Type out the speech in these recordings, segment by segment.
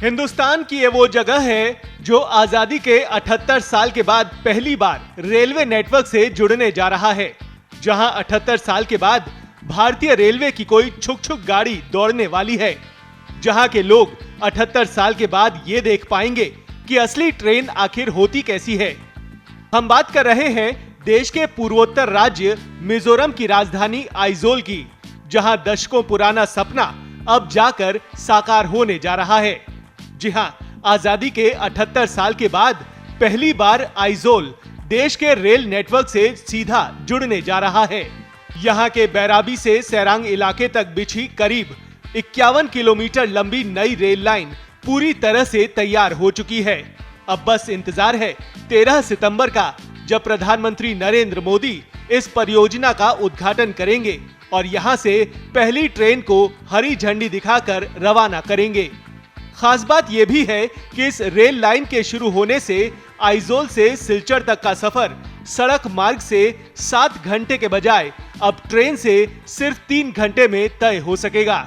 हिंदुस्तान की ये वो जगह है जो आजादी के 78 साल के बाद पहली बार रेलवे नेटवर्क से जुड़ने जा रहा है, जहां 78 साल के बाद भारतीय रेलवे की कोई छुक छुक गाड़ी दौड़ने वाली है, जहां के लोग 78 साल के बाद ये देख पाएंगे कि असली ट्रेन आखिर होती कैसी है। हम बात कर रहे हैं देश के पूर्वोत्तर राज्य मिजोरम की राजधानी आइजोल की, जहां दशकों पुराना सपना अब जाकर साकार होने जा रहा है। जी हां, आजादी के 78 साल के बाद पहली बार आइजोल देश के रेल नेटवर्क से सीधा जुड़ने जा रहा है। यहां के बैराबी से सैरांग इलाके तक बिछी करीब 51 किलोमीटर लंबी नई रेल लाइन पूरी तरह से तैयार हो चुकी है। अब बस इंतजार है 13 सितंबर का, जब प्रधानमंत्री नरेंद्र मोदी इस परियोजना का उद्घाटन करेंगे और यहां से पहली ट्रेन को हरी झंडी दिखाकर रवाना करेंगे। खास बात यह भी है कि इस रेल लाइन के शुरू होने से आइजोल से सिलचर तक का सफर सड़क मार्ग से 7 घंटे के बजाय अब ट्रेन से सिर्फ 3 घंटे में तय हो सकेगा।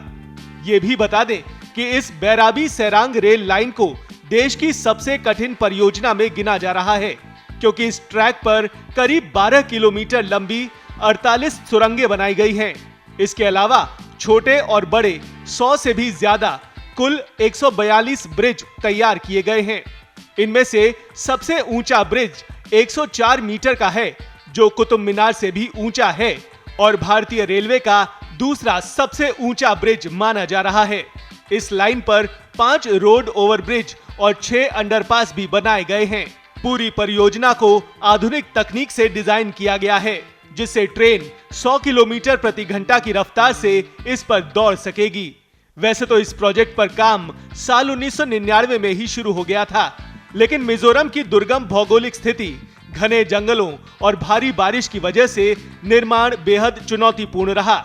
ये भी बता दें कि इस बैराबी सैरांग रेल लाइन को देश की सबसे कठिन परियोजना में गिना जा रहा है, क्योंकि इस ट्रैक पर करीब 12 किलोमीटर लंबी 48 सुरंगें बनाई गई हैं। इसके अलावा छोटे और बड़े 100 से भी ज्यादा कुल 142 ब्रिज तैयार किए गए हैं। इनमें से सबसे ऊंचा ब्रिज 104 मीटर का है, जो कुतुब मीनार से भी ऊंचा है और भारतीय रेलवे का दूसरा सबसे ऊंचा ब्रिज माना जा रहा है। इस लाइन पर 5 रोड ओवरब्रिज और 6 अंडरपास भी बनाए गए हैं। पूरी परियोजना को आधुनिक तकनीक से डिजाइन किया गया है, जिससे ट्रेन 100 किलोमीटर प्रति घंटा की रफ्तार से इस पर दौड़ सकेगी। वैसे तो इस प्रोजेक्ट पर काम साल 1999 में ही शुरू हो गया था, लेकिन मिजोरम की दुर्गम भौगोलिक स्थिति, घने जंगलों और भारी बारिश की वजह से निर्माण बेहद चुनौतीपूर्ण रहा।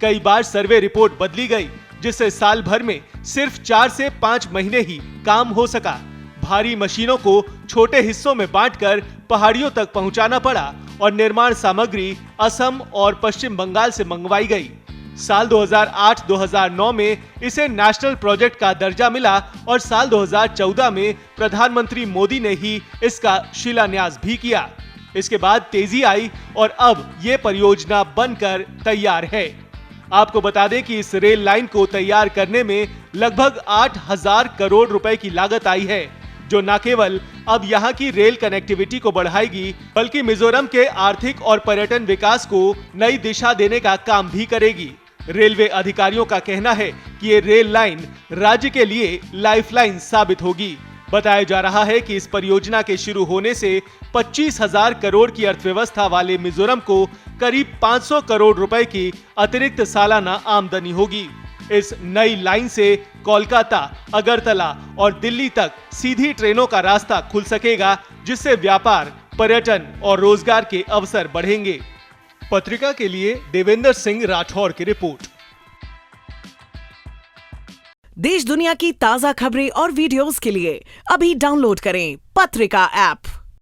कई बार सर्वे रिपोर्ट बदली गई, जिससे साल भर में सिर्फ 4 से 5 महीने ही काम हो सका। भारी मशीनों को छोटे हिस्सों में बांटकर पहाड़ियों तक पहुंचाना पड़ा और निर्माण सामग्री असम और पश्चिम बंगाल से मंगवाई गई। साल 2008-2009 में इसे नेशनल प्रोजेक्ट का दर्जा मिला और साल 2014 में प्रधानमंत्री मोदी ने ही इसका शिलान्यास भी किया। इसके बाद तेजी आई और अब ये परियोजना बनकर तैयार है। आपको बता दें कि इस रेल लाइन को तैयार करने में लगभग 8,000 करोड़ रुपए की लागत आई है, जो न केवल अब यहाँ की रेल कनेक्टिविटी को बढ़ाएगी, बल्कि मिजोरम के आर्थिक और पर्यटन विकास को नई दिशा देने का काम भी करेगी। रेलवे अधिकारियों का कहना है कि ये रेल लाइन राज्य के लिए लाइफलाइन साबित होगी। बताया जा रहा है कि इस परियोजना के शुरू होने से 25,000 करोड़ की अर्थव्यवस्था वाले मिजोरम को करीब 500 करोड़ रुपए की अतिरिक्त सालाना आमदनी होगी। इस नई लाइन से कोलकाता, अगरतला और दिल्ली तक सीधी ट्रेनों का रास्ता खुल सकेगा, जिससे व्यापार, पर्यटन और रोजगार के अवसर बढ़ेंगे। पत्रिका के लिए देवेंद्र सिंह राठौर की रिपोर्ट। देश दुनिया की ताजा खबरें और वीडियोस के लिए अभी डाउनलोड करें पत्रिका ऐप।